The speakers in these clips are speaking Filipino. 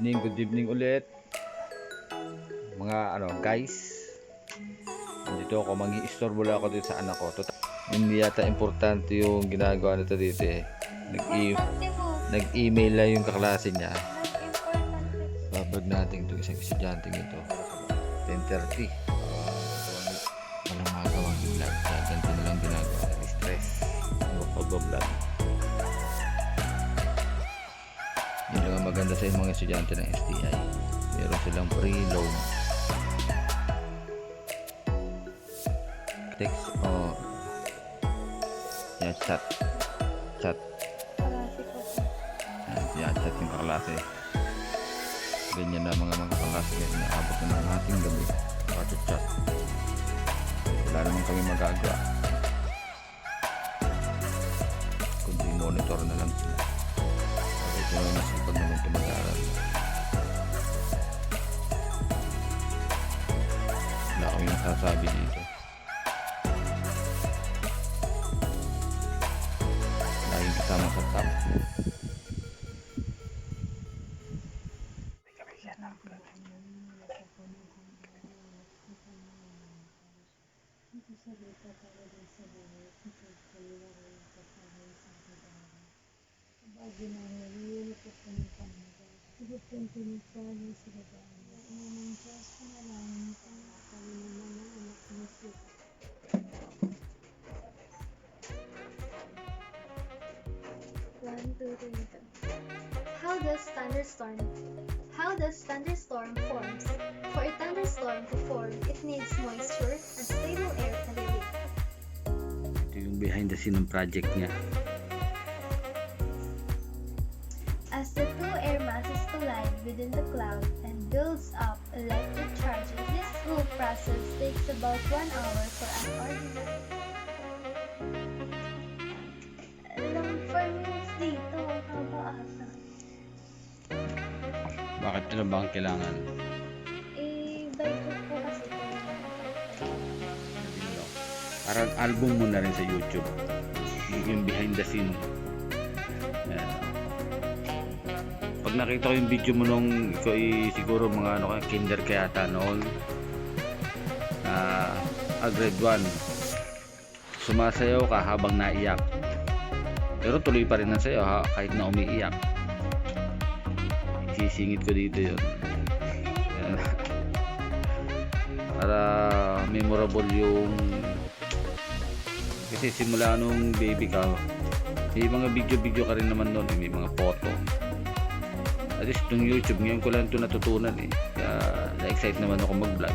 Good evening ulit. Mga guys. Dito ako, mangi-istorbo lang ako dito sa anak ko. Hindi yata importante yung ginagawa nito dito eh. Nag-email lang yung kaklase niya. Babag natin itong isang estudyante nito. 10:30. Walang magawang i-vlog. Kaya ganito na lang ginagawa. Stress. Yung pag-vlog. Yun lang ang maganda sa mga estudyante ng STI. Meron silang free loan. Text o chat yan, chat yung kaklase. Ganyan na mga kaklase, ganyan naabot na ng ating gabi chat. Wala naman kami magagawa kundi monitor na lang sila. Ito na nasipag naman ito mag-aaral. Wala kami nasasabi dito. Laging kasama sa tab. How does thunderstorm forms? For a thunderstorm to form, it needs moisture and stable air and relief. Ito yung behind the scene ng project niya. As the two air masses collide within the cloud and builds up electric charges, this whole process takes about 1 hour for an ordinary. Alam, 4 minutes dito, ang haba ata. Bakit ito ba ang kailangan? By foot po kasi ito. Parang album mo na rin sa YouTube. Yung behind the scene. Ayan. Pag nakita ko yung video mo nung ikaw siguro mga kinder kaya ata noon. Grade 1. Sumasayaw ka habang naiyak. Pero tuloy pa rin ang sayaw kahit na umiiyak. Sisingit ko dito yun. Para memorable yung kasi simula nung baby ka may mga video ka rin naman nun may mga photo at least itong YouTube ngayon ko lang ito natutunan kaya na-excite naman ako mag vlog.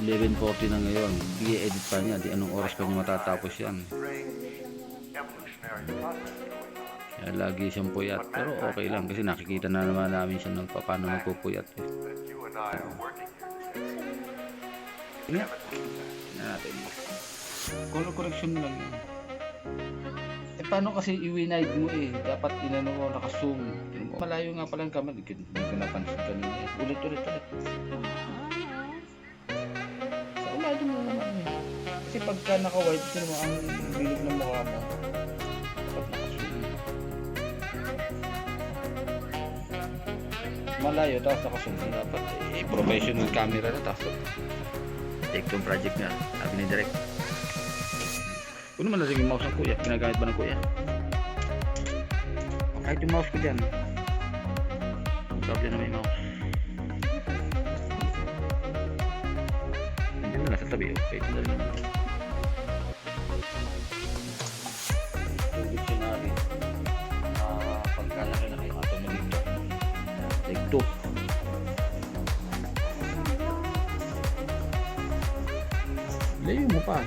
11:40 na ngayon, i-edit pa niya, di anong oras pa niya matatapos yan. Kaya lagi siyang puyat, pero okay lang kasi nakikita na naman namin siya ng paano nagpupuyat Tingnan natin. Color correction lang yan. Paano kasi i-winide mo dapat inano mo, naka-zoom. Malayo nga pala ang camera, hindi ko napansin kanina ulit. Sa ulado mo naman kasi pagka naka-wide, ito mo ang bilog ng mukha mo. Malayo tapos naka-zoom dapat professional camera na tapos take tong project nga sabi ni Direk. Kung naman natin yung mouse ng kuya, ginagamit ba ng kuya? Kahit yung mouse ko dyan sabi na may mouse nandiyan na lang sa tabi okay ito na rin dictionary pagkalaki na kayo ato mo dito take 2 layo mo pa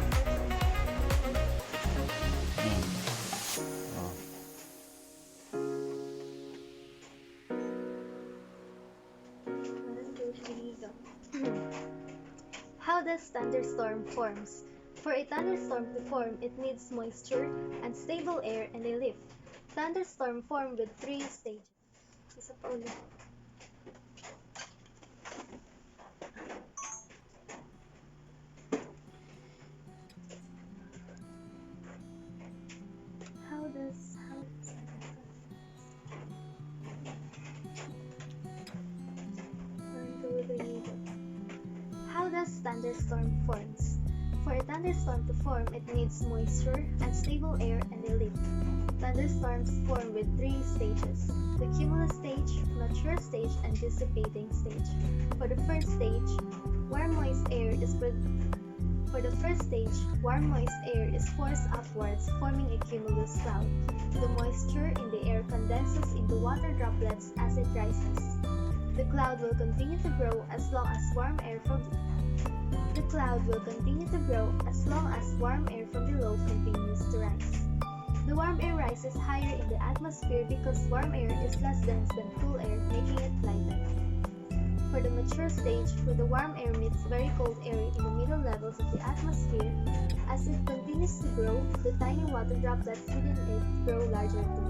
How does thunderstorm forms? For a thunderstorm to form, it needs moisture and stable air and a lift. Thunderstorm form with 3 stages. Isa pa ulit. How does thunderstorm forms. For a thunderstorm to form, it needs moisture, unstable air, and a lift. Thunderstorms form with three stages: the cumulus stage, mature stage, and dissipating stage. For the first stage, warm moist air is forced upwards, forming a cumulus cloud. The moisture in the air condenses into water droplets as it rises. The cloud will continue to grow as long as warm air from below continues to rise. The warm air rises higher in the atmosphere because warm air is less dense than cool air, making it lighter. For the mature stage, where the warm air meets very cold air in the middle levels of the atmosphere, as it continues to grow, the tiny water droplets within it grow larger too.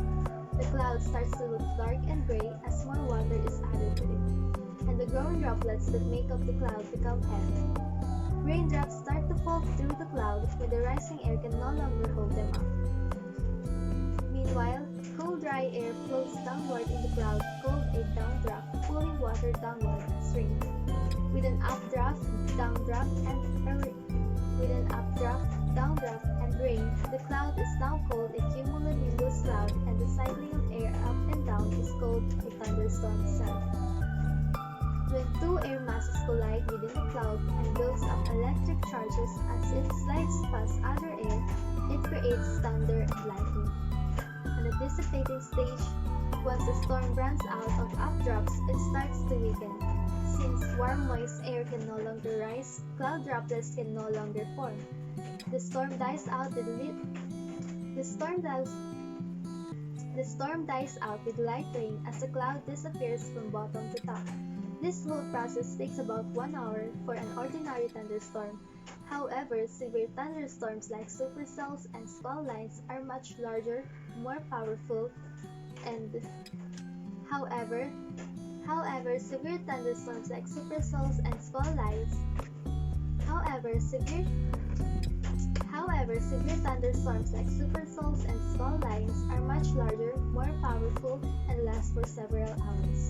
The cloud starts to look dark and gray as more water is added to it, and the growing droplets that make up the cloud become heavy. Raindrops start to fall through the cloud when the rising air can no longer hold them up. Meanwhile, cool dry air flows downward in the cloud, called a downdraft, pulling water downward as rain. With an updraft, downdraft, and rain, the cloud is now called a cumulonimbus cloud, and the cycling of air up and down is called a thunderstorm itself. When two air masses collide within the cloud and builds up electric charges as it slides past other air, it creates thunder and lightning. On the dissipating stage, once the storm runs out of updrafts, it starts to weaken. Since warm moist air can no longer rise, cloud droplets can no longer form. The storm dies out with light rain as the cloud disappears from bottom to top. This whole process takes about 1 hour for an ordinary thunderstorm. However, severe thunderstorms like supercells and squall lines are much larger, more powerful, and severe thunderstorms like supercells and squall lines are much larger, more powerful, and last for several hours.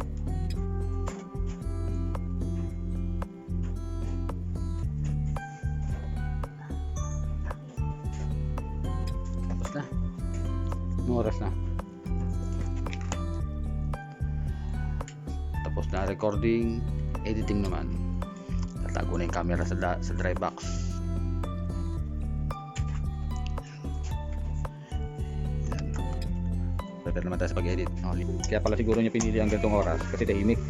Tapos na. Anong oras na? Tapos na recording, editing naman. Tatago na yung camera sa dry box. Yan. Prepare naman tayo sa pag-edit. Kaya pala siguro niya pinili ang ganitong oras kasi tahimik.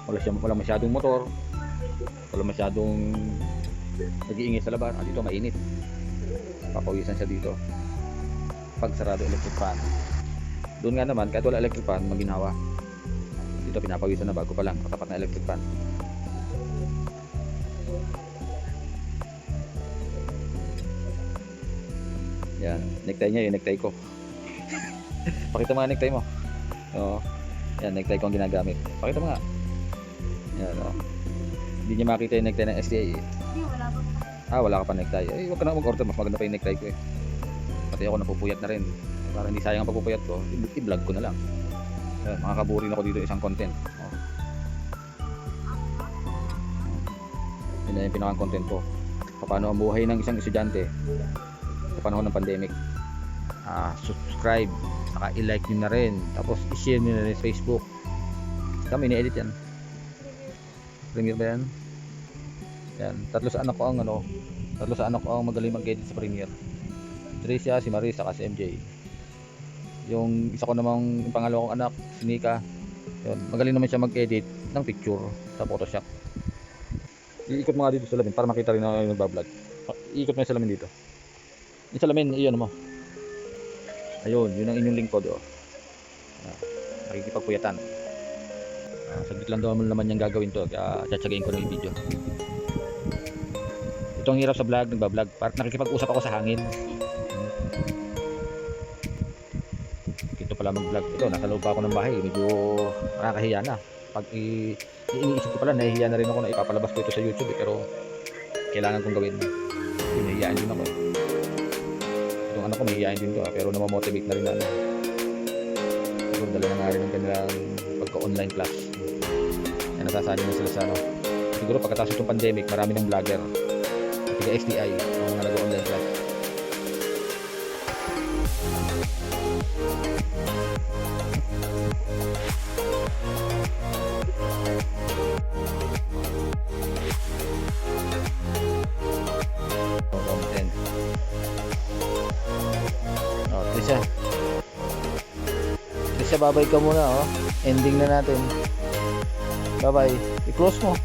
Wala masyadong motor. Wala masyadong nag-iingay sa labas. Dito mainit. Papawisan siya dito. Pag sarado electric fan. Doon nga naman, kahit wala electric fan, maginhawa. Dito pinapawisan na bago pa lang, katapat na electric fan. Yan, necktie niya yung necktie ko. Pakita mo nga necktie mo. Oo. Yan, necktie ko ang ginagamit. Pakita mo nga. Yan, oo. Hindi niya makita yung necktie ng SDA eh. Wala ka pa necktie. Huwag ka na mag-order, mas maganda pa yung necktie ko eh. Pati ako napupuyat na rin. Para hindi sayang ang pagpupuyat ko, i-vlog ko na lang. Ayan, makakaburin ako dito isang content. Yun na yung pinakang content ko. Paano ang buhay ng isang estudyante sa panahon ng pandemic. Subscribe, saka i-like nyo na rin. Tapos i-share nyo na rin sa Facebook. Kami ini-edit yan. Premiere ba yan? Yan, tatlo sa anak ko ang magaling mag-edit sa Premiere. Tricia, si Maris, saka si MJ. Yung isa ko namang pangalawa kong anak, si Nika, yun, magaling naman siya mag-edit ng picture sa Photoshop. Iikot mo nga dito sa salamin para makita rin na yung nagbablog. Iikot mo yung salamin dito. Yung salamin, iyon mo. Ayun, yun ang inyong lingkod. Nakikipagpuyatan. Saglit lang daw naman yung gagawin to. Kaya tsatsagain ko na yung video. Ito ang hirap sa vlog, nagbablog. Nakikipag-usap ako sa hangin. Ito pala mag-vlog. Ito, nasa loob pa ako ng bahay. Medyo nakakahiya na. Pag iniisip ko pala, nahihiya na rin ako na ipapalabas ko ito sa YouTube. Pero kailangan kong gawin. Nahihiyain din ako. Itong anak ko, nahihiyain din ko. Pero namamotivate na rin na. Pero dala na nga rin ang kanilang pagka-online class. Kaya nasasali na sila sa ano. Siguro pagkatapos itong pandemic, marami ng vlogger. taga SDI, ang mga nag-online class. Content. Oh, Trisha. Trisha, babay ka muna, oh. Ending na natin. Bye-bye. I-close mo.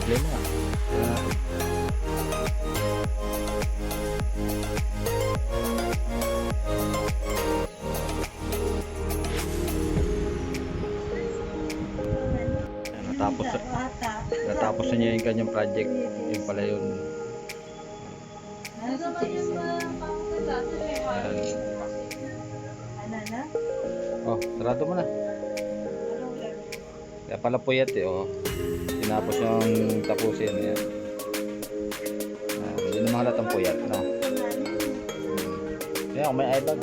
Play mo na. Natapos na niya yung kanyang project. Yung pala yun. Oh, sarado mo na. Kaya pala puyat eh, oh. Tinapos yung tapusin. Yan. Hindi na mahalatang puyat, no? Kaya kung may iPad.